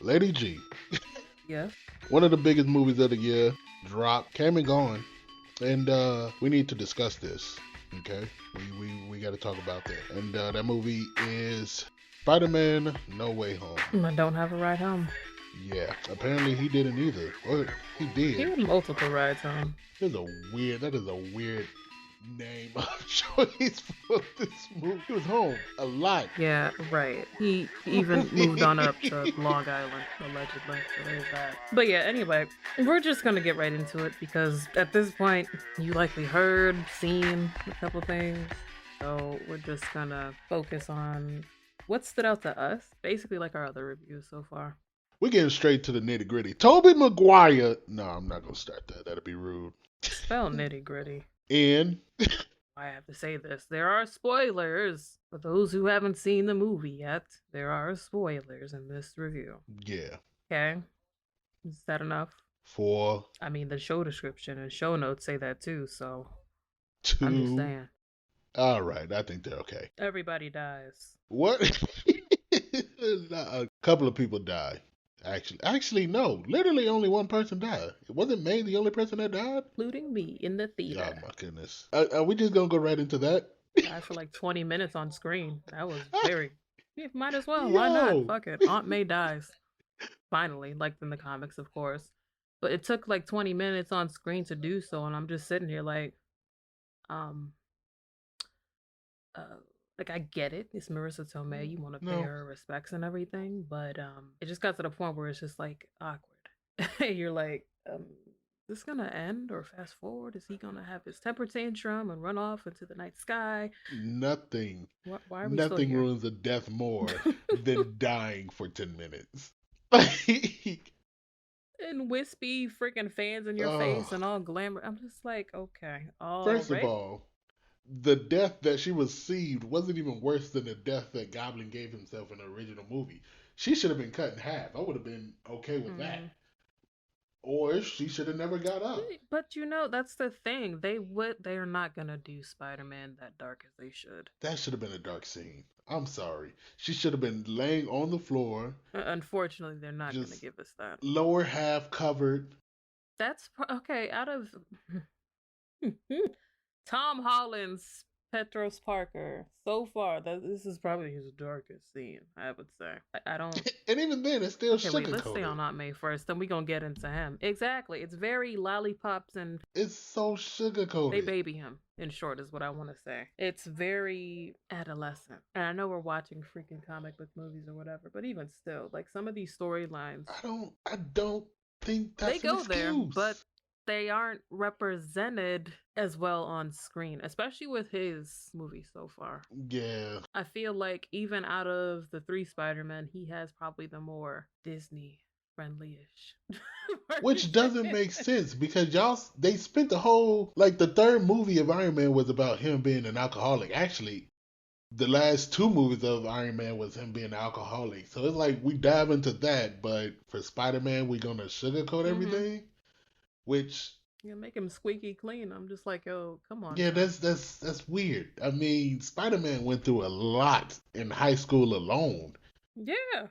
Lady G, Yes. one of the biggest movies of the year, dropped, came and gone, and we need to discuss this. Okay, we got to talk about that. And that movie is Spider-Man: No Way Home. I don't have a ride home. Yeah, apparently he didn't either. Or he He did. had multiple rides home. That is a weird name of choice for this movie. He was home a lot. Yeah, right. He even moved on up to Long Island, allegedly. So there's that. But yeah, anyway, we're just gonna get right into it because at this point, you likely heard, seen a couple things. So we're just gonna focus on what stood out to us, basically like our other reviews so far. We're getting straight to the nitty gritty. Toby Maguire. No, I'm not gonna start that. That'd be rude. Spell nitty gritty. And I have to say this. There are spoilers. For those who haven't seen the movie yet, there are spoilers in this review. yeah, Okay? Is that enough? for I mean, the show description and show notes say that too, so I'm just two. saying. All right, I think they're okay. Everybody dies. What? A couple of people died. Actually, no. Literally, only one person died. It wasn't May the only person that died. Including me in the Oh theater. my goodness. Are we just gonna go right into that? Died for like 20 minutes on screen. That was very. Yeah, might as well. Why Yo. not? Fuck it. Aunt May dies. Finally, like in the comics, of course. But it took like 20 minutes on screen to do so, and I'm just sitting here like, um, uh, like I get it. It's Marissa Tomei. You want to pay No. her respects and everything, but it just got to the point where it's just like awkward. You're like, is this gonna end or fast forward? Is he gonna have his temper tantrum and run off into the night sky? Nothing. Why are we still Nothing here? ruins a death more than dying for 10 minutes. And wispy freaking fans in your face Oh, and all glamour. I'm just like, okay, all first of right. all, the death that she received wasn't even worse than the death that Goblin gave himself in the original movie. She should have been cut in half. I would have been okay with that. Mm. Or she should have never got up. But that's the thing. They're not gonna do Spider-Man that dark as they should. That should have been a dark scene. I'm sorry. She should have been laying on the floor, Unfortunately, they're not gonna just give us that. lower half covered. Okay. Out of Tom Holland's Petros Parker, so far this is probably his darkest scene. I would say. I don't. And even then, it's still Okay, wait. Let's stay sugarcoated. on Aunt May first. Then we gonna get into him. Exactly. It's very lollipops and It's so they sugarcoated. baby him. In short, is what I want to say. It's very adolescent, and I know we're watching freaking comic book movies or whatever, but even still, like some of these storylines, I don't think they that's an go there, but excuse. they aren't represented as well on screen, especially with his movie so far. Yeah. I feel like even out of the three Spider-Men, he has probably the more Disney friendly-ish Which doesn't version. make sense because they spent the whole, like, the third movie of Iron Man was about him being an alcoholic. Actually, the last two movies of Iron Man was him being an alcoholic. So it's like we dive into that, but for Spider Man, we're gonna sugarcoat Mm-hmm. everything, which You make him squeaky clean. I'm just like, yo, come on, yeah, son. that's weird. I mean, Spider Man went through a lot in high school alone. Yeah.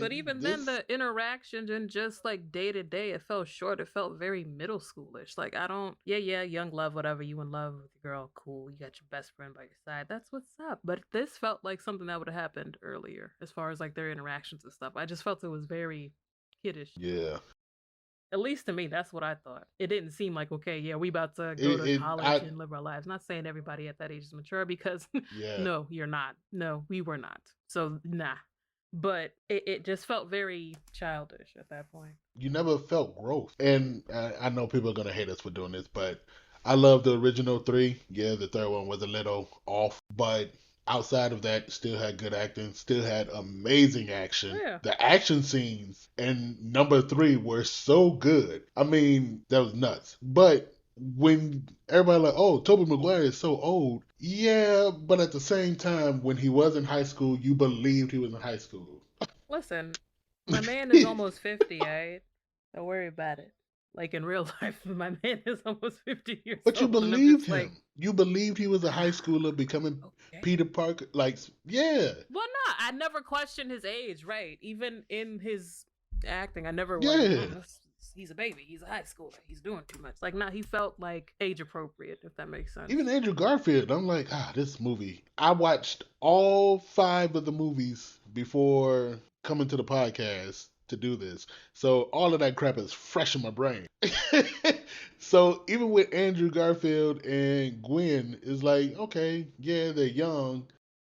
But even then, This the interactions and just like day to day, it felt short. It felt very middle schoolish. Like, I don't, yeah, young love, whatever. You in love with your girl, cool. You got your best friend by your side. That's what's up. But this felt like something that would have happened earlier as far as like their interactions and stuff. I just felt it was very kiddish. yeah. At least to me, that's what I thought. It didn't seem like, okay, yeah, we about to go It, to it college I and live our lives. Not saying everybody at that age is mature because yeah. no, you're not. No, we were not. So, nah. But it just felt very childish at that point. You never felt growth. And I know people are gonna hate us for doing this, but I love the original three. Yeah, the third one was a little off, but outside of that, still had good acting, still had amazing action. Yeah. The action scenes in number three were so good. I mean, that was nuts. But when everybody like, oh, Tobey Maguire is so old. Yeah, but at the same time, when he was in high school, you believed he was in high school. Listen, my man is almost 50, right? Don't worry about it. Like in real life, my man is almost 50 years But you old. And I'm believed just him. like, You believed he was a high schooler becoming okay. Peter Parker. Like, yeah. Well, no, I never questioned his age, right? Even in his acting. I never like, Yeah. he's a baby. He's a high schooler. He's doing too much. Like, nah, he felt like age appropriate, if that makes sense. Even Andrew Garfield, I'm like, this movie. I watched all 5 of the movies before coming to the podcast to do this. So all of that crap is fresh in my brain. So even with Andrew Garfield and Gwen, it's like, okay, yeah, they're young,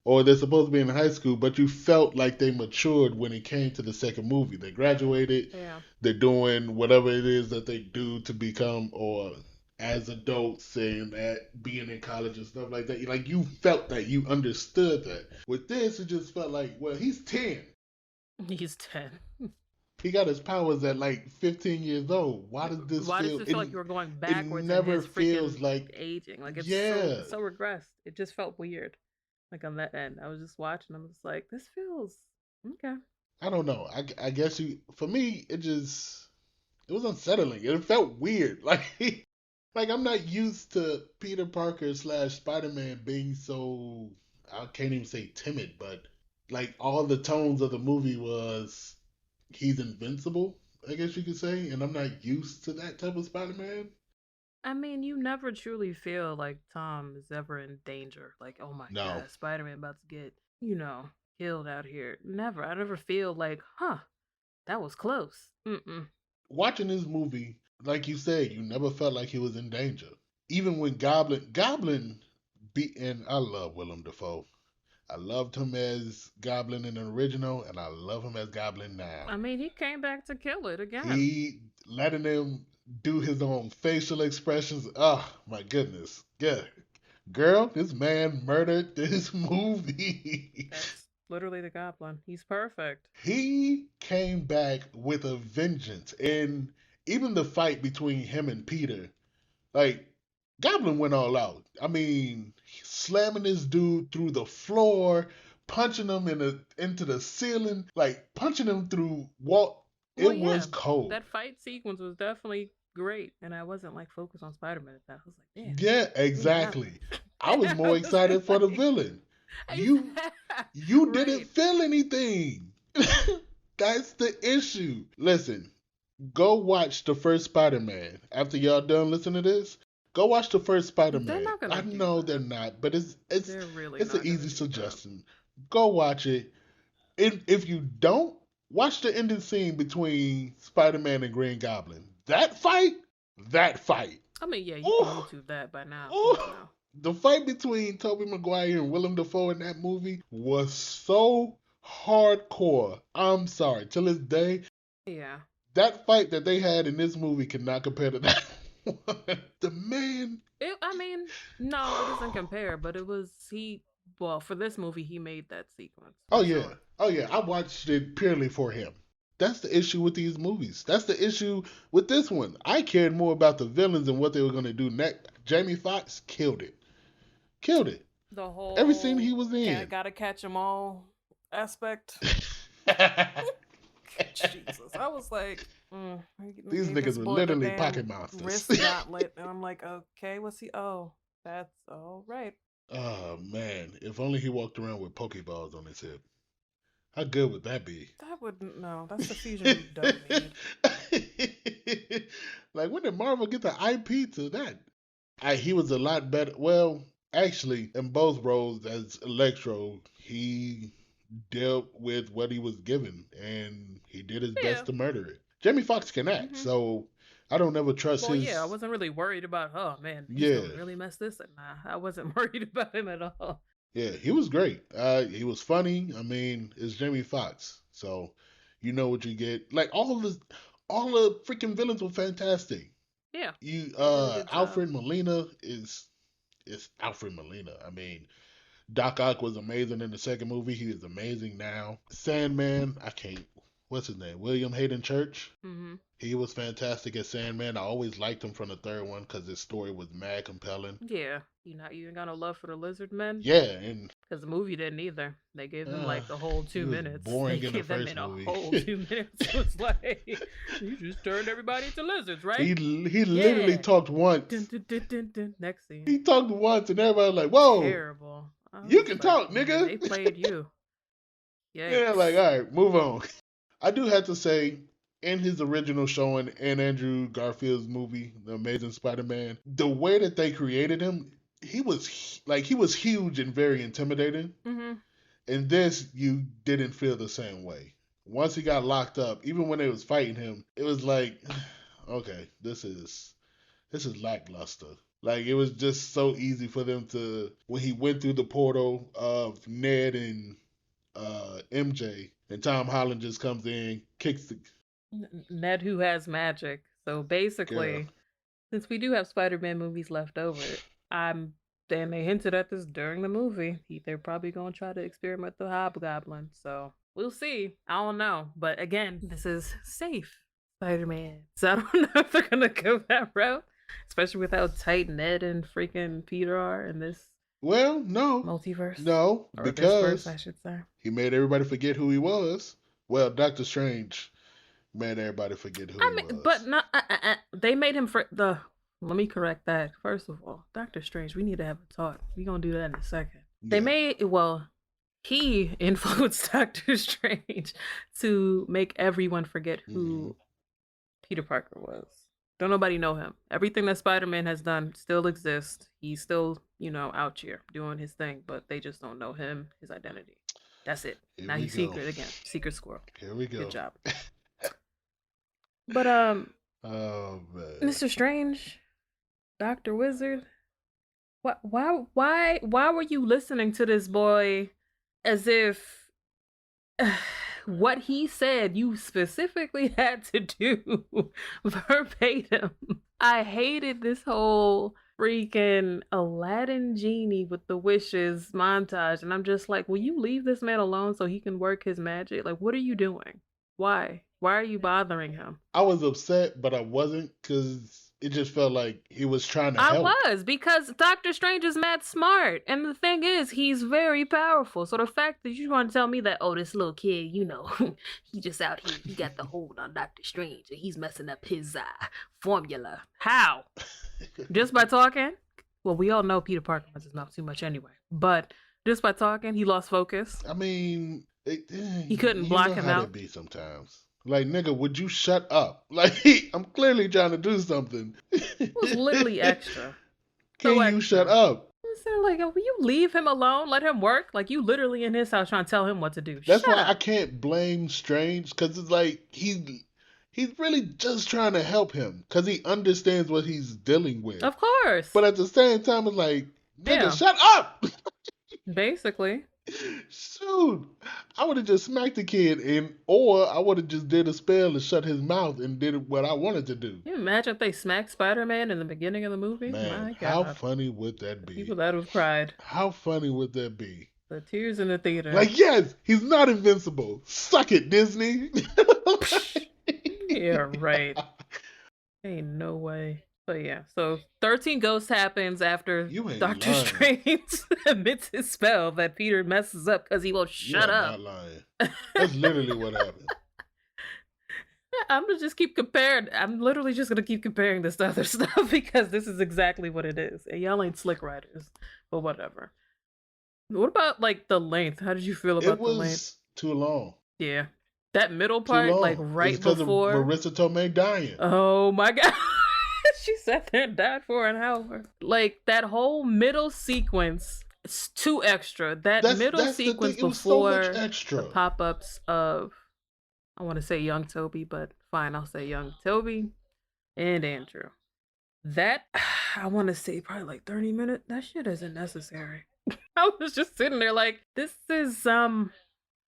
or they're supposed to be in high school, but you felt like they matured when it came to the second movie. They graduated, Yeah. they're doing whatever it is that they do to become, or as adults and at being in college and stuff like that. Like you felt that, you understood that. With this, it just felt like, well, he's 10. He's 10. He got his powers at like 15 years old. Why does this Why does feel? it feel like you were going It backwards in never his feels freaking like, aging? Like, it's yeah. so regressed. It just felt weird. Like, on that end, I was just watching. I'm just like, this feels okay. I don't know. I guess for me, it was unsettling. It felt weird. Like I'm not used to Peter Parker / Spider-Man being so, I can't even say timid, but like all the tones of the movie was he's invincible, I guess you could say, and I'm not used to that type of Spider-Man. I mean, you never truly feel like Tom is ever in danger. Like, oh my No. god, Spider-Man about to get, killed out here. Never. I never feel like, that was close. Mm-mm. Watching this movie, like you said, you never felt like he was in danger. Even when Goblin beat, and I love Willem Dafoe. I loved him as Goblin in the original, and I love him as Goblin now. I mean, he came back to kill it again. He letting him do his own facial expressions. Oh my goodness, yeah, girl, this man murdered this movie. That's literally the Goblin. He's perfect. He came back with a vengeance, and even the fight between him and Peter, like Goblin went all out. I mean, slamming this dude through the floor, punching him into the ceiling, like punching him through wall. Well, It was cold. That fight sequence was definitely great, and I wasn't like focused on Spider-Man at that. I was like, damn. Yeah, exactly. I was more excited for the villain. You didn't feel anything. That's the issue. Listen, go watch the first Spider-Man. After y'all done listening to this, go watch the first Spider-Man. I know they're not, but it's really an easy suggestion. Go watch it. If you don't, watch the ending scene between Spider-Man and Green Goblin. That fight. I mean, yeah, you can YouTube that by now. The fight between Tobey Maguire and Willem Dafoe in that movie was so hardcore. I'm sorry, till this day. Yeah. That fight that they had in this movie cannot compare to that one. The man. No, it doesn't compare, but it was, for this movie, he made that sequence. Oh, yeah. Sure. Oh, yeah. I watched it purely for him. That's the issue with these movies. That's the issue with this one. I cared more about the villains and what they were going to do next. Jamie Foxx killed it. The whole every scene he was in. I gotta catch them all aspect. Jesus, I was like, these niggas were literally pocket monsters. Wrist gauntlet, and I'm like, okay, what's he? Oh, that's all right. Oh man, if only he walked around with Pokeballs on his hip. How good would that be? That wouldn't. No, that's the fusion we don't need. Like, when did Marvel get the IP to that? He was a lot better. Well, actually, in both roles as Electro, he dealt with what he was given, and he did his best to murder it. Jamie Foxx can act, so I don't ever trust his. Yeah, I wasn't really worried about. Oh man, he's gonna really mess this up. Nah, I wasn't worried about him at all. Yeah, he was great. He was funny. I mean, it's Jamie Foxx, so you know what you get. Like all the freaking villains were fantastic. Yeah. Alfred Molina is Alfred Molina. I mean, Doc Ock was amazing in the second movie. He is amazing now. Sandman, what's his name? William Hayden Church. Mm-hmm. He was fantastic as Sandman. I always liked him from the third one because his story was mad compelling. Yeah. You ain't got no love for the lizard men? Yeah, and because the movie didn't either. They gave them like the whole 2 minutes. Boring they in the first movie. A whole 2 minutes. It was like, you just turned everybody into lizards, right? He literally talked once. Next scene. He talked once, and everybody was like, "Whoa, terrible! You can talk, nigga." They played you. Yeah, like, all right, move on. I do have to say, in his original showing and Andrew Garfield's movie, The Amazing Spider-Man, the way that they created him, he was huge and very intimidating. Mm-hmm. In this, you didn't feel the same way. Once he got locked up, even when they was fighting him, it was like, okay, this is lackluster. Like it was just so easy for them to when he went through the portal of Ned and MJ, and Tom Holland just comes in, kicks the Ned who has magic. So girl. basically, since we do have Spider-Man movies left over, I'm and they hinted at this during the movie. They're probably gonna try to experiment with the Hobgoblin. So we'll see. I don't know, but again, this is safe Spider-Man. So I don't know if they're gonna go that route, especially with how tight Ned and freaking Peter are in this Well, no, multiverse. no, Or this because verse, I should say. he made everybody forget who he was. Well, Doctor Strange made everybody forget who he was. But not. They made him for the. Let me correct that. First of all, Doctor Strange, we need to have a talk. We're gonna do that in a second. They made he influenced Doctor Strange to make everyone forget who Peter Parker was. Don't nobody know him. Everything that Spider-Man has done still exists. He's still, out here doing his thing, but they just don't know him, his identity. That's it. Here now we he's go. secret again. Secret squirrel. Here we go. Good job. But oh man, Mr. Strange, Dr. Wizard, why were you listening to this boy as if what he said you specifically had to do verbatim? I hated this whole freaking Aladdin genie with the wishes montage, and I'm just like, will you leave this man alone so he can work his magic? Like, what are you doing? Why are you bothering him? I was upset, but I wasn't because it just felt like he was trying to help. I was, because Doctor Strange is mad smart. And the thing is, he's very powerful. So the fact that you want to tell me that, oh, this little kid, he just out here, he got the hold on Doctor Strange and he's messing up his formula. How? Just by talking? Well, we all know Peter Parker runs his mouth too much anyway. But just by talking, he lost focus. I mean, he couldn't block him out. It be sometimes. Like, nigga, would you shut up? Like, I'm clearly trying to do something. It was literally extra. Can you shut up? Like, will you leave him alone? Let him work? Like, you literally in his house trying to tell him what to do. That's why I can't blame Strange, because it's like, he's really just trying to help him, because he understands what he's dealing with. Of course. But at the same time, it's like, nigga, shut up! Basically. Shoot, I would have just smacked the kid, or I would have just did a spell and shut his mouth and did what I wanted to do. Can you imagine if they smacked Spider-Man in the beginning of the movie? Man, my God. How funny would that be? People that have cried. How funny would that be? The tears in the theater. Like, yes, he's not invincible. Suck it, Disney. Yeah, right. Ain't no way. But yeah, so 13 Ghosts happens after Doctor Strange admits his spell that Peter messes up because he won't shut up. Not lying. That's literally what happened. I'm gonna just keep comparing. I'm literally just gonna keep comparing this to other stuff because this is exactly what it is. And y'all ain't slick writers, but whatever. What about like the length? How did you feel about the length? It was too long. Yeah, that middle part, like right before Marissa Tomei dying. Oh my God. She sat there and died for an hour. Like, that whole middle sequence, it's too extra. That's middle sequence before the pop-ups of, I want to say young Toby, but fine, I'll say young Toby and Andrew. That, I want to say probably like 30 minutes. That shit isn't necessary. I was just sitting there like, this is,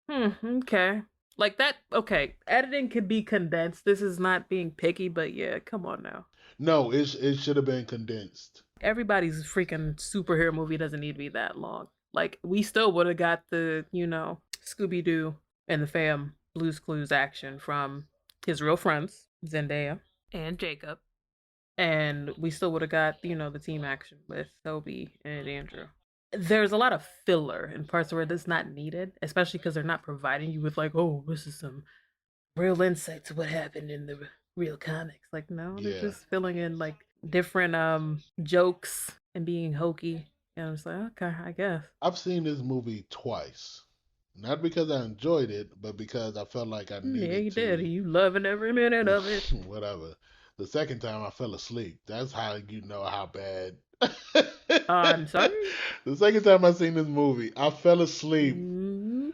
okay. Like that, okay, editing could be condensed. This is not being picky, but yeah, come on now. No, it should have been condensed. Everybody's freaking superhero movie doesn't need to be that long. Like, we still would have got the, Scooby-Doo and the fam Blue's Clues action from his real friends, Zendaya and Jacob. And we still would have got, the team action with Toby and Andrew. There's a lot of filler in parts where that's not needed, especially because they're not providing you with like, oh, this is some real insight to what happened in the real comics. Like, no, they're just filling in like different jokes and being hokey. And I'm just like, okay, I guess. I've seen this movie twice. Not because I enjoyed it, but because I felt like I Yeah, needed you did. to. You loving every minute of it. Whatever. The second time I fell asleep. That's how you know how bad. I'm sorry. The second time I seen this movie, I fell asleep.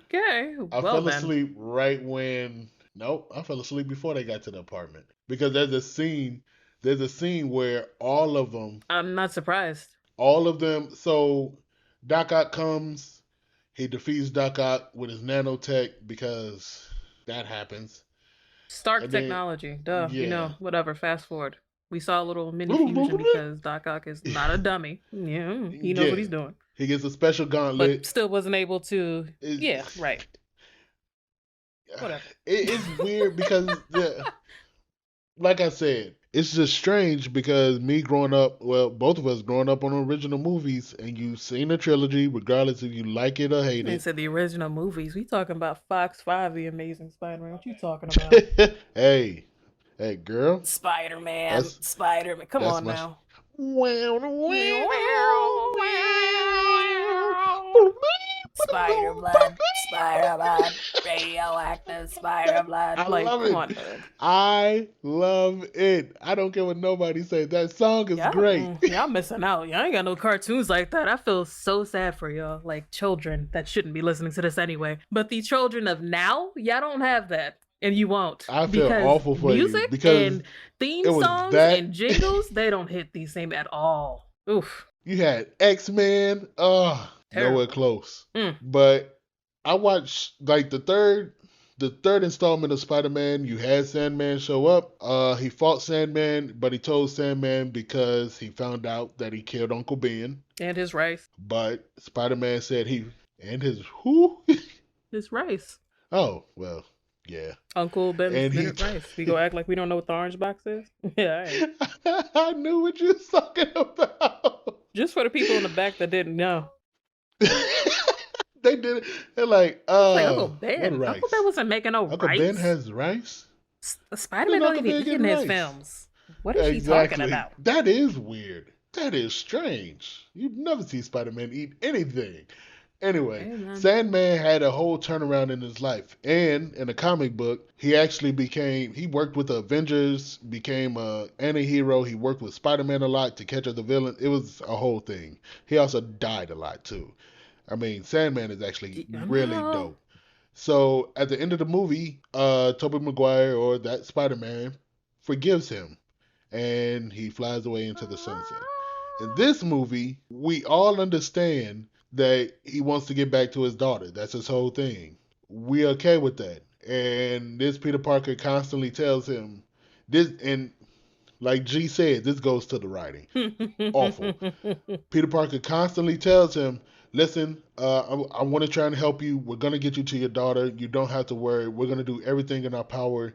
Okay, I well fell then. asleep right when. Nope, I fell asleep before they got to the apartment because there's a scene. There's a scene where I'm not surprised. all of them. So Doc Ock comes. He defeats Doc Ock with his nanotech because that happens. Stark And then, technology. Duh. yeah. Whatever. Fast forward. We saw a little mini fusion because Doc Ock is not a dummy. Yeah, he knows what Yeah. he's doing. He gets a special But gauntlet. still wasn't able to. It, Yeah, right. Whatever. it's weird because, like I said, it's just strange because me growing up, well, both of us growing up on original movies, and you've seen the trilogy, regardless if you like it or hate They it. said the original movies. We talking about Fox 5, The Amazing Spider-Man. What you talking about? Hey, hey, girl, Spider-Man. that's Spider-Man. Come that's on my. now. Wow, Spider blood, spider blood, radioactive spider blood. I Like, love come it. on, dude. I love it. I don't care what nobody says. That song is great. Y'all missing out. Y'all ain't got no cartoons like that. I feel so sad for y'all. Like children that shouldn't be listening to this anyway. But the children of now, y'all don't have that. And you won't. I feel Because awful for you music because and theme it was songs that. and jingles, they don't hit the same at all. Oof. You had X-Men. Nowhere Terrible. close. Mm. But I watched like the third installment of Spider-Man. You had Sandman show up. He fought Sandman, but he told Sandman because he found out that he killed Uncle Ben. And his rice. But Spider-Man said he and his who? His rice. Oh well, yeah. Uncle Ben's And he. minute rice. We go act like we don't know what the orange box is? Yeah, all right. I knew what you was talking about. Just for the people in the back that didn't know. They did it. They're like, Like Uncle what Ben. rice? Uncle Ben wasn't making no Uncle rice. Ben has rice? Spider-Man When don't Uncle even Ben eat getting in his rice? films. What is she Exactly. talking about? That is weird. That is strange. You'd never see Spider-Man eat anything. Anyway, Hey, man. Sandman had a whole turnaround in his life. And in a comic book, he actually he worked with the Avengers, became a anti-hero. He worked with Spider-Man a lot to catch up the villain. It was a whole thing. He also died a lot too. I mean, Sandman is actually I really know. dope. So at the end of the movie, Tobey Maguire or that Spider-Man forgives him and he flies away into the sunset. In this movie, we all understand that he wants to get back to his daughter. That's his whole thing. We okay with that. And this Peter Parker constantly tells him this, and like G said, this goes to the writing. Awful. Peter Parker constantly tells him, "Listen, I want to try and help you. We're gonna get you to your daughter. You don't have to worry. We're gonna do everything in our power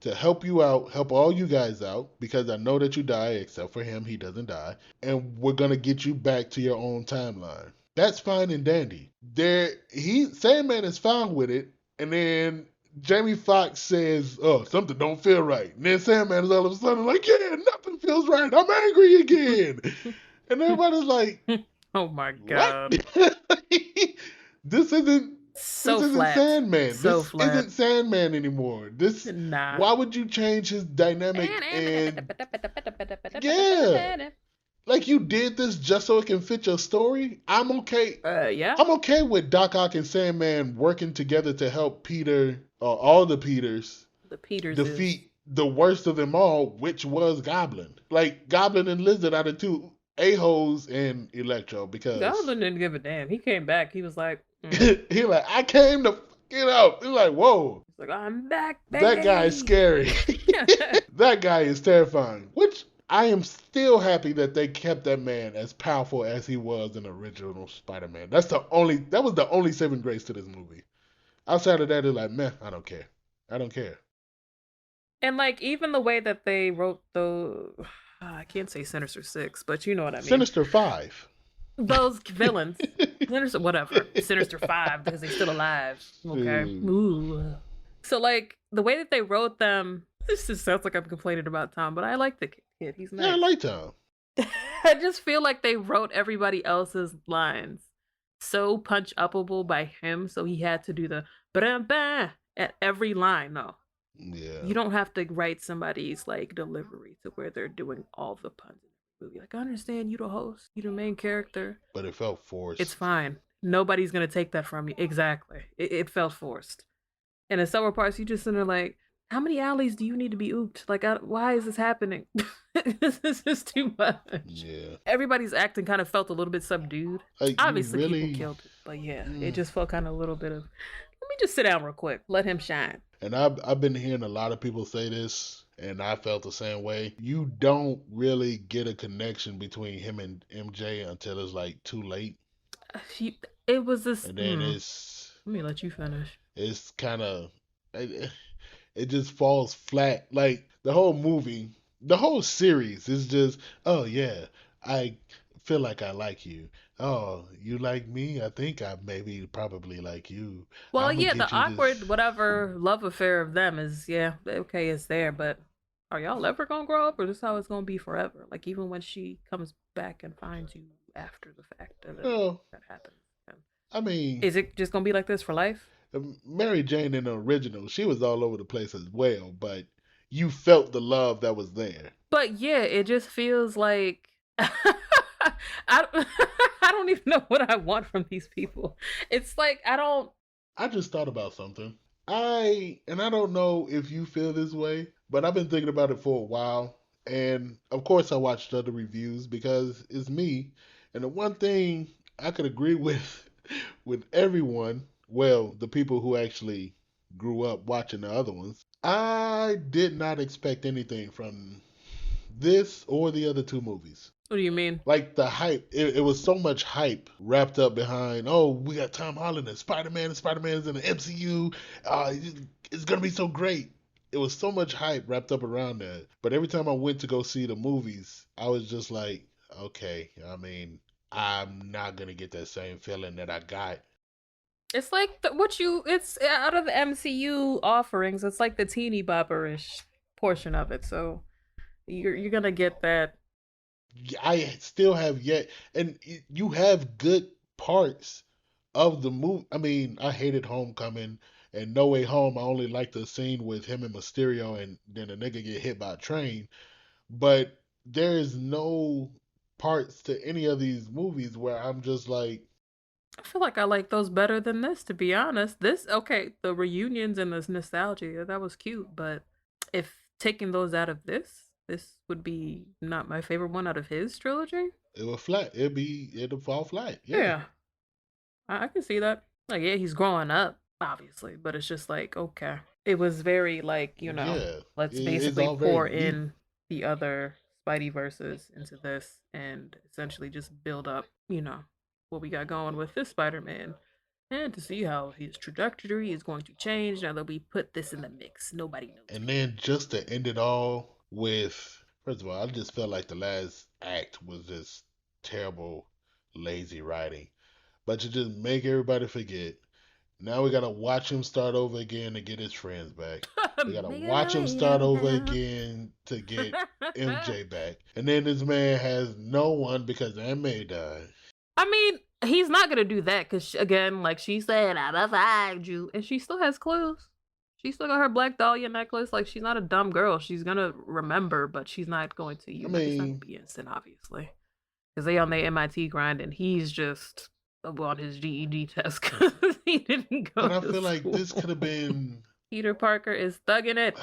to help you out, help all you guys out, because I know that you die, except for him, he doesn't die, and we're gonna get you back to your own timeline." That's fine and dandy. Sandman is fine with it, and then Jamie Foxx says, "Oh, something don't feel right," and then Sandman is all of a sudden like, "Yeah, nothing feels right. I'm angry again," and everybody's like, Oh my "What?" god. This isn't So this isn't flat. Sandman. So This flat. isn't Sandman anymore. Nah. Why would you change his dynamic and yeah, like you did this just so it can fit your story? I'm okay. Yeah. I'm okay with Doc Ock and Sandman working together to help Peter or all the Peters The Peters defeat the worst of them all, which was Goblin. Like Goblin and Lizard are the two a-holes in Electro because Goblin didn't give a damn. He came back. He was like, he like, I came to get out. He's like, whoa. He's like, I'm back, baby. That guy is scary. That guy is terrifying. Which I am still happy that they kept that man as powerful as he was in the original Spider-Man. That was the only saving grace to this movie. Outside of that, it's like, man, I don't care. I don't care. And like even the way that they wrote the, I can't say Sinister Six, but you know what I mean. Sinister Five. Those villains, Sinister, whatever, Sinister Five because they're still alive. Okay. Ooh. So like the way that they wrote them, this just sounds like I'm complaining about Tom, but I like the kid. He's nice. Yeah, I like Tom. I just feel like they wrote everybody else's lines so punch upable by him, so he had to do the ba at every line. No, Yeah, you don't have to write somebody's like delivery to where they're doing all the puns in the movie. Like, I understand you the host, you the main character. but it felt It's forced. fine. Nobody's gonna take that from you. Exactly. It felt forced. And in several parts, you just sitting there like, how many alleys do you need to be ooped? Like, why is this happening? This is just too much. Yeah, Everybody's acting kind of felt a little bit subdued. like you Obviously, people really. killed it, but yeah, it Mm. just felt kind of a little bit of, let me just sit down real quick, let him shine. And I've been hearing a lot of people say this, and I felt the same way. You don't really get a connection between him and MJ until it's like too late, It was this. and then it's Let me let you finish. it's kind of it, it just falls flat. Like the whole movie, the whole series is just, oh yeah, I feel like I like you. Oh, you like me? I think I maybe probably like you. Well, I'm gonna yeah, the get you this. awkward whatever love affair of them is, yeah, okay, it's there, but are y'all ever gonna grow up, or this is how it's gonna be forever? Like, even when she comes back and finds you after the fact of it, Oh, that happens. I mean, Is it just gonna be like this for life? Mary Jane in the original, she was all over the place as well, but you felt the love that was there. But yeah, it just feels like I I don't even know what I want from these people. It's like I don't. I just thought about something. I don't know if you feel this way, but I've been thinking about it for a while. And of course, I watched other reviews because it's me. And the one thing I could agree with with everyone, well, the people who actually grew up watching the other ones, I did not expect anything from this or the other two movies. What do you mean? Like the hype, it was so much hype wrapped up behind. Oh, we got Tom Holland and Spider Man, and Spider Man's in the MCU. It's gonna be so great. It was so much hype wrapped up around that. But every time I went to go see the movies, I was just like, okay. I mean, I'm not gonna get that same feeling that I got. It's like it's out of the MCU offerings. It's like the teeny bopperish portion of it. So you're gonna get that. I still have yet, and you have good parts of the movie. I mean, I hated Homecoming and No Way Home. I only liked the scene with him and Mysterio, and then a nigga get hit by a train. But there is no parts to any of these movies where I'm just like, I feel like I like those better than this, to be honest. This okay, the reunions and this nostalgia that was cute, but if taking those out of this would be not my favorite one out of his trilogy. it was flat. It'll fall flat. Yeah, Yeah, I can see that. Like, yeah, he's growing up, obviously, but it's just like, okay. It was very like, yeah. let's It's basically all very pour neat. in the other Spidey verses into this and essentially just build up, what we got going with this Spider-Man. And to see how his trajectory is going to change now that we put this in the mix. Nobody knows And me. then just to end it all with, first of all, I just felt like the last act was just terrible, lazy writing. But to just make everybody forget. Now we gotta watch him start over again to get his friends back. We gotta Make watch it him start right over now. again to get MJ back. And then this man has no one because Aunt May died. I mean, he's not gonna do that because again, like she said, I'ma find you, and she still has clues. She still got her Black Dahlia necklace. Like, she's not a dumb girl. She's gonna remember, but she's not going to. It's not gonna I be instant, obviously, because they on their MIT grind, and he's just on his GED test because he didn't go but I to feel like this could have school. been Peter Parker is thugging it.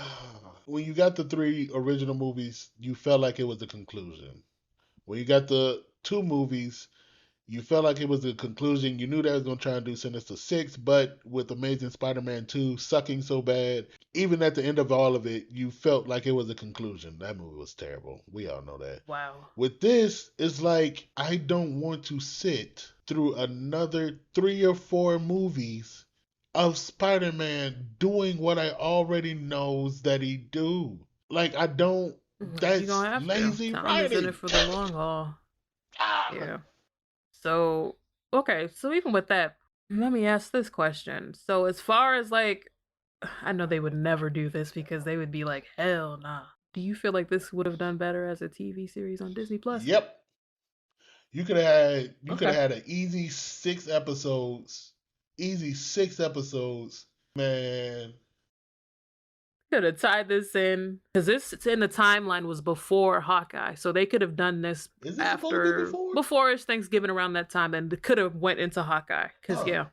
when you got the three original movies, you felt like it was a conclusion. When you got the two movies, you felt like it was a conclusion. You knew they was gonna try and do Sinister Six, but with Amazing Spider-Man 2 sucking so bad, even at the end of all of it, you felt like it was a conclusion. That movie was terrible. We all know that. Wow. With this, it's like I don't want to sit through another 3 or 4 movies of Spider-Man doing what I already knows that he do. Like I don't. You're That's gonna have to. lazy Tom is in it writing. for the long haul. Ah, Yeah. So, okay, so even with that, let me ask this question. So, as far as like, I know they would never do this because they would be like, hell nah. Do you feel like this would have done better as a TV series on Disney Plus? yep. You could have Okay. had an easy 6 episodes. Easy 6 episodes. Man. Could have tied this in because this in the timeline was before Hawkeye, so they could have done this Is this supposed to be after before? before his Thanksgiving around that time, and could have went into Hawkeye. Because Oh, yeah,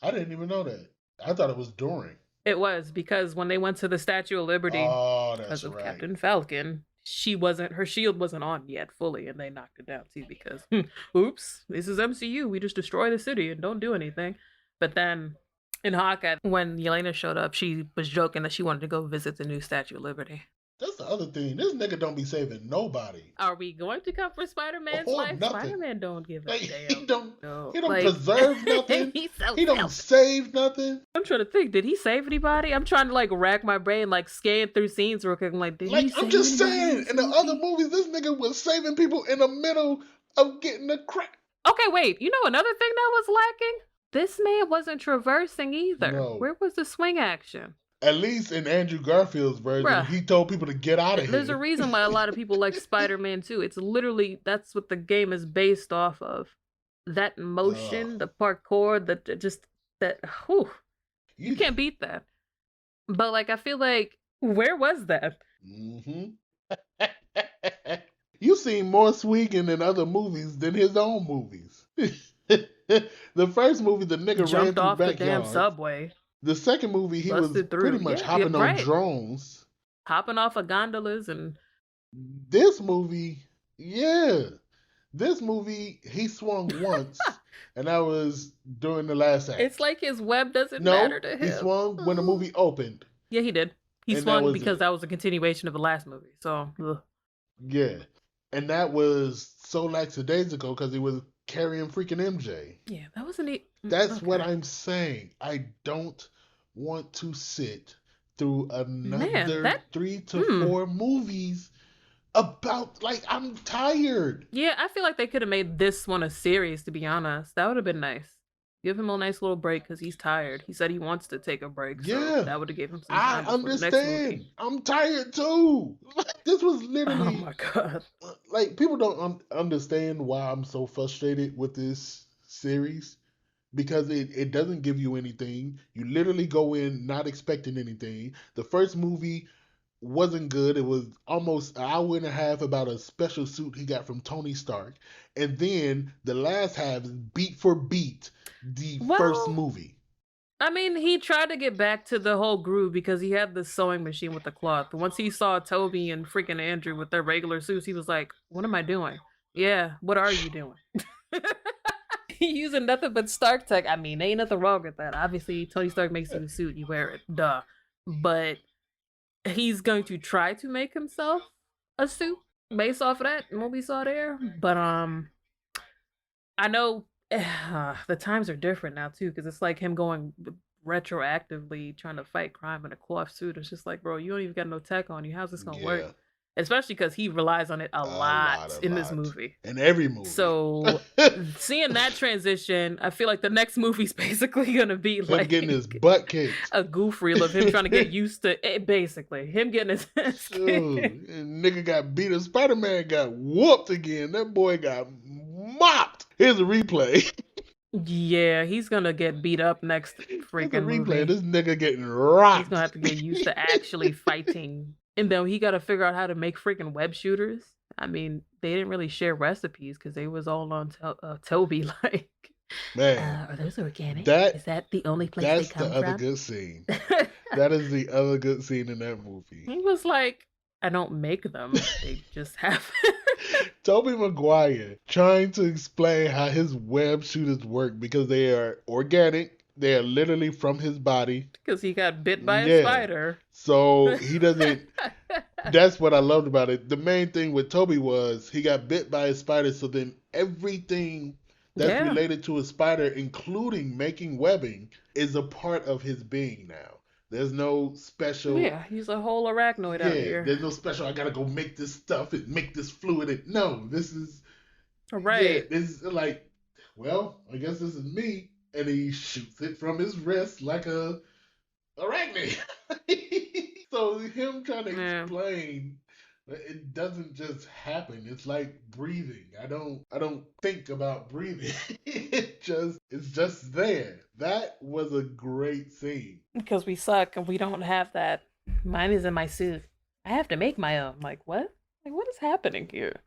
I didn't even know that. I thought it was during. it was because when they went to the Statue of Liberty Oh, because that's of right. Captain Falcon, her shield wasn't on yet fully, and they knocked it down too because oops, this is MCU. We just destroy the city and don't do anything. But then in Hawkeye, when Yelena showed up, she was joking that she wanted to go visit the new Statue of Liberty. That's the other thing. This nigga don't be saving nobody. Are we going to come for Spider-Man's Or life? nothing. Spider-Man don't give a Like damn. he don't No. like, preserve nothing. He's so he don't save nothing. I'm trying to think. Did he save anybody? I'm trying to like rack my brain, like scan through scenes real quick. I'm like, did he save I'm just anybody saying, in the other movies, this nigga was saving people in the middle of getting the crap. Okay, wait. You know another thing that was lacking? This man wasn't traversing either. No. Where was the swing action? At least in Andrew Garfield's version, Bruh. he told people to get out of here. There's a reason why a lot of people like Spider-Man too. It's literally that's what the game is based off of. That motion, the parkour, whew, you can't beat that. But like I feel like where was that? Mm-hmm. You've seen more swinging in other movies than his own movies. The first movie, the nigga jumped ran off through the damn backyards. subway. The second movie, he was Busted pretty through. much Yeah, hopping on right. drones. Hopping off of gondolas and This movie, this movie, he swung once, and that was during the last act. it's like his web doesn't matter to him. He swung when the movie opened. Yeah, he did. He And swung that was because it. that was a continuation of the last movie. So, ugh. Yeah. And that was so lackadaisical because he was carrying freaking MJ. Yeah, that wasn't it. That's what I'm saying. I don't want to sit through another 3 to 4 movies about, like, I'm tired. Yeah, I feel like they could have made this one a series, to be honest. That would have been nice. Give him a nice little break because he's tired. He said he wants to take a break. So Yeah. that would have given him some time. I understand. I'm tired too. This was literally. Oh my God. Like, people don't understand why I'm so frustrated with this series. Because it doesn't give you anything. You literally go in not expecting anything. The first movie wasn't good. It was almost an hour and a half about a special suit he got from Tony Stark. And then the last half is beat for beat the first movie. I mean, he tried to get back to the whole groove because he had the sewing machine with the cloth. Once he saw Toby and freaking Andrew with their regular suits, he was like, what am I doing? Yeah, what are you doing? Using nothing but Stark tech. I mean, ain't nothing wrong with that. Obviously, Tony Stark makes you a suit, you wear it. Duh. But he's going to try to make himself a suit based off of that and what we saw there. But I know the times are different now too, because it's like him going retroactively trying to fight crime in a cloth suit. It's just like, bro, you don't even got no tech on you. How's this gonna work? Especially because he relies on it a lot in this movie. In every movie. So seeing that transition, I feel like the next movie's basically gonna be like getting his butt kicked. A goof reel of him trying to get used to it, basically. Him getting his ass kicked. Nigga got beat up. Spider-Man got whooped again. That boy got mopped. Here's a replay. Yeah, he's gonna get beat up next freaking movie. This nigga getting rocked. He's gonna have to get used to actually fighting. And then he gotta figure out how to make freaking web shooters. I mean, they didn't really share recipes because they was all on Toby. Like, man, are those organic? Is that the only place that's they come the from? other good scene. That is the other good scene in that movie. He was like, I don't make them. They just happen. Tobey Maguire trying to explain how his web shooters work because they are organic. They are literally from his body. Because he got bit by a spider. So he doesn't. That's what I loved about it. The main thing with Toby was he got bit by a spider. So then everything that's related to a spider, including making webbing, is a part of his being now. There's no special. Yeah, he's a whole arachnoid out here. There's no special. I gotta go make this stuff and make this fluid. No, this is. Right. Yeah, this is like, well, I guess this is me. And he shoots it from his wrist like a arachnid. So him trying to explain It doesn't just happen. It's like breathing. I don't think about breathing. It's just there. That was a great scene. Because we suck and we don't have that. Mine is in my suit. I have to make my own. Like, what? Like, what is happening here?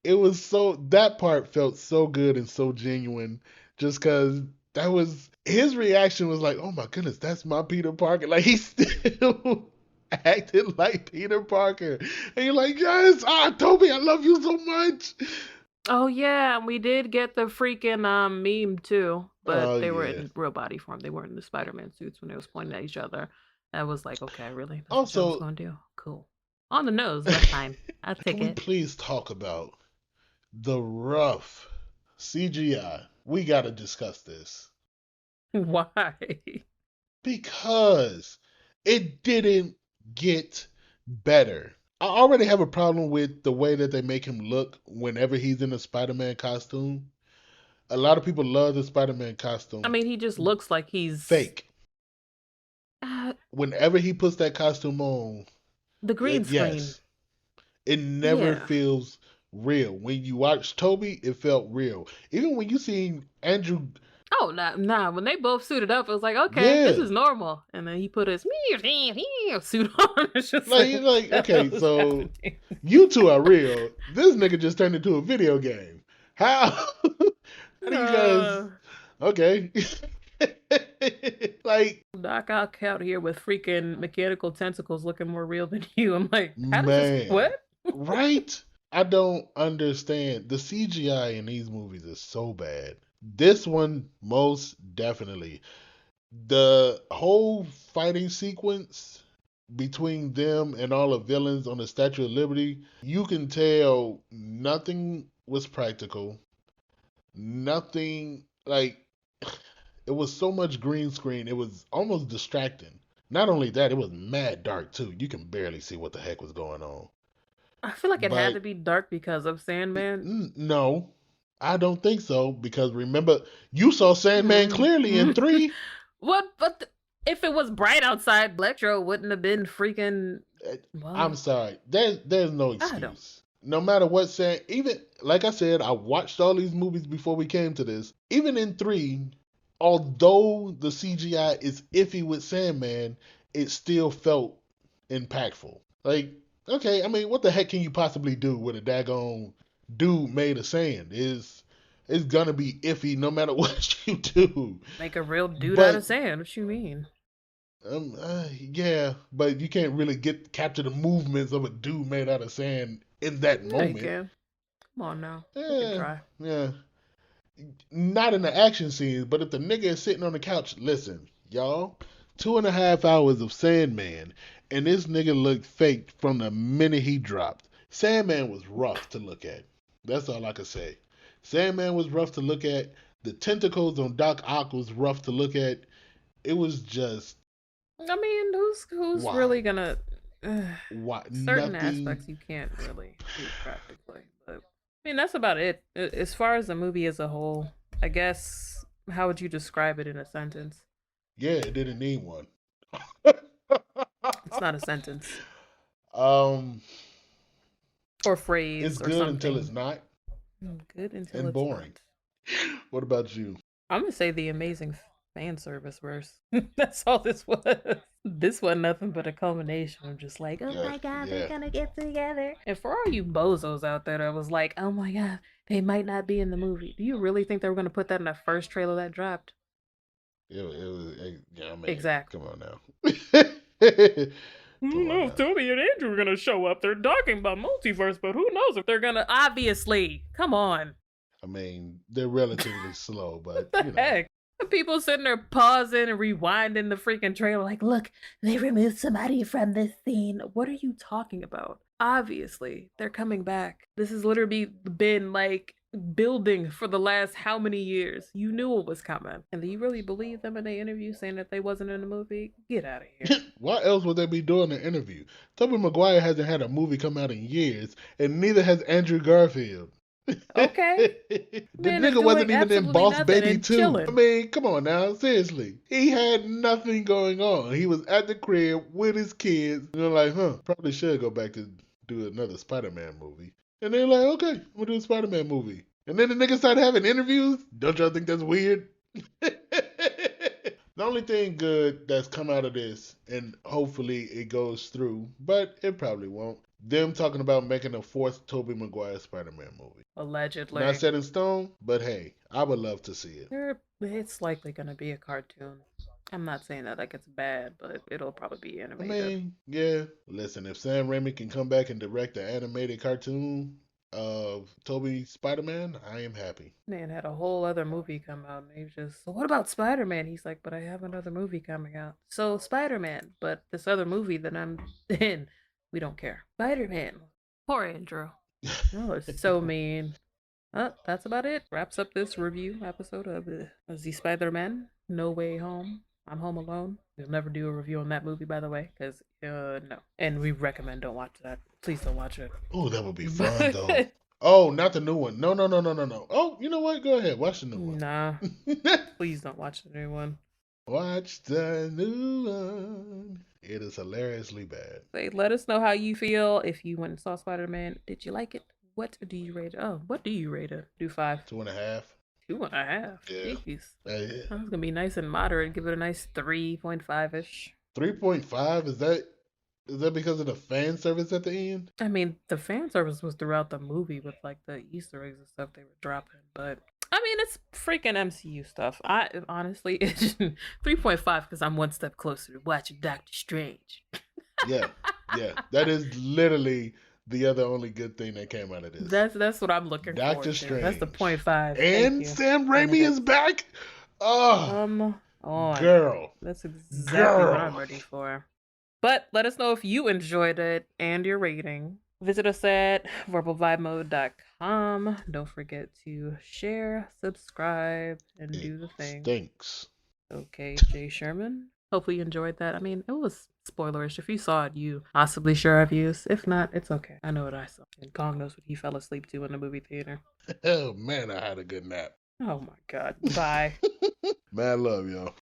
It was so that part felt so good and so genuine just because that was his reaction was like, oh my goodness, that's my Peter Parker. Like he still acted like Peter Parker. And you're like, yes, Toby, I love you so much. Oh yeah, we did get the freaking meme too, but Oh they were yeah. in real body form. They weren't in the Spider-Man suits when they was pointing at each other. I was like, okay, really? That's what y'all was Also, gonna do? Cool. On the nose, that's fine. I'll can take we it. please talk about the rough CGI? We got to discuss this Why? because it didn't get better. I already have a problem with the way that they make him look whenever he's in a Spider-Man costume. A lot of people love the Spider-Man I costume. mean, he just looks like he's Fake. uh, Whenever he puts that costume on, the green screen. yes, it never Yeah. feels real. When you watch Toby, it felt real. Even when you see Andrew, Oh, nah. When they both suited up, it was like, okay, this yeah, is normal. And then he put his suit on. It's just like like, you're what like, the hell okay, is so happening? you two are real. This nigga just turned into a video game. How? How do you guys? Uh, Okay. Like, Doc Ock out here with freaking mechanical tentacles looking more real than you. I'm like, how does this what? man, right? I don't understand. The CGI in these movies is so bad. This one, most definitely. The whole fighting sequence between them and all the villains on the Statue of Liberty, you can tell nothing was practical. Nothing, like, it was so much green screen, it was almost distracting. Not only that, it was mad dark too. You can barely see what the heck was going on. I feel like it had But to be dark because of Sandman. no, I don't think so. Because remember, you saw Sandman clearly in three. What? If it was bright outside, Electro wouldn't have been freaking. Uh, I'm Well, sorry. There's no I don't. excuse. No matter what saying, even like I said, I watched all these movies before we came to this. Even in three, although the CGI is iffy with Sandman, it still felt impactful. Like, okay, I mean, what the heck can you possibly do with a daggone dude made of sand? Is it's gonna be iffy no matter what you do. Make a real dude out of But sand. What you mean? yeah, but you can't really get capture the movements of a dude made out of sand in that Yeah, you moment. can. Come on now. You can Yeah, try. yeah. Not in the action scenes, but if the nigga is sitting on the couch, listen, y'all, 2.5 hours of Sandman, and this nigga looked fake from the minute he dropped. Sandman was rough to look at. That's all I can say. Sandman was rough to look at. The tentacles on Doc Ock was rough to look at. It was just I mean, who's why, really gonna? Uh, why certain nothing. aspects you can't really do practically, but I mean that's about it. As far as the movie as a whole, I guess. How would you describe it in a sentence? Yeah, it didn't need one. It's not a sentence um, or it's phrase or good until it's something. not, Good until and it's boring. not. What about you? I'm gonna say the amazing fan service verse. That's all this was. This wasn't nothing but a culmination of just like, oh Yeah, my god, they're yeah. gonna get together. And for all you bozos out there that was like, oh my god, they might not be in the movie. Do you really think they were gonna put that in the first trailer that dropped? Yeah, I mean, Exactly. come on now. I Come don't on know if now. Toby and Andrew are gonna show up. They're talking about multiverse, but who knows if they're gonna. Obviously, come on. I mean, they're relatively slow, What but the heck? The people sitting there pausing and rewinding the freaking trailer, like, look, they removed somebody from this scene. What are you talking about? Obviously, they're coming back. This has literally been like building for the last how many years? You knew it was coming. And do you really believe them in the interview saying that they wasn't in the movie? Get out of here. why else would they be doing an interview? Tobey Maguire hasn't had a movie come out in years, and neither has Andrew Garfield. Okay. The Man is nigga wasn't doing even in absolutely Boss nothing Baby and 2. I chilling. mean, come on now, seriously. He had nothing going on. He was at the crib with his kids. And they're like, probably should go back to do another Spider-Man movie. And they're like, okay, we'll do a Spider-Man movie. And then the nigga started having interviews. Don't y'all think that's weird? The only thing good that's come out of this, and hopefully it goes through, but it probably won't, them talking about making a fourth Tobey Maguire Spider-Man movie. Allegedly. Not set in stone, but hey, I would love to see it. It's likely gonna be a cartoon. I'm not saying that like it's bad, but it'll probably be I animated. mean, yeah. Listen, if Sam Raimi can come back and direct the animated cartoon of Tobey Spider-Man, I am happy. Man had a whole other movie come out, and he just, so what about Spider-Man? He's like, but I have another movie coming out. So Spider-Man, but this other movie that I'm in, we don't care. Spider-Man. Poor Andrew. Oh, it's so mean. That's about it. Wraps up this review episode of the Spider-Man No Way Home. I'm home alone. We'll never do a review on that movie, by the way, because no. And we recommend don't watch that. Please don't watch it. Oh, that would be fun though. Oh, not the new one. No. Oh, you know what? Go ahead. Watch the new one. Nah. Please don't watch the new one. Watch the new one. It is hilariously bad. Let us know how you feel if you went and saw Spider-Man. Did you like it? What do you rate it? Oh, what do you rate it? Do 5. 2.5. 2.5. Yeah. Jeez. Yeah. That's gonna be nice and moderate. Give it a nice 3.5-ish. 3.5? Is that because of the fan service at the end? I mean, the fan service was throughout the movie with like the Easter eggs and stuff they were dropping, but I mean, it's freaking MCU stuff. I honestly, it's 3.5 because I'm one step closer to watching Doctor Strange. Yeah. That is literally the other only good thing that came out of this. That's what I'm looking for. Doctor Strange. That's the 0.5. And Sam Raimi is back? Oh. Girl. That's exactly what I'm ready for. But let us know if you enjoyed it and your rating. Visit us at verbalvibemode.com. Don't forget to share, subscribe, and do the thing. Stinks. Okay, Jay Sherman. Hopefully you enjoyed that. I mean, it was spoilerish. If you saw it, you possibly share our views. If not, it's okay. I know what I saw. And Kong knows what he fell asleep to in the movie theater. Oh, man, I had a good nap. Oh, my God. Bye. Mad love, y'all.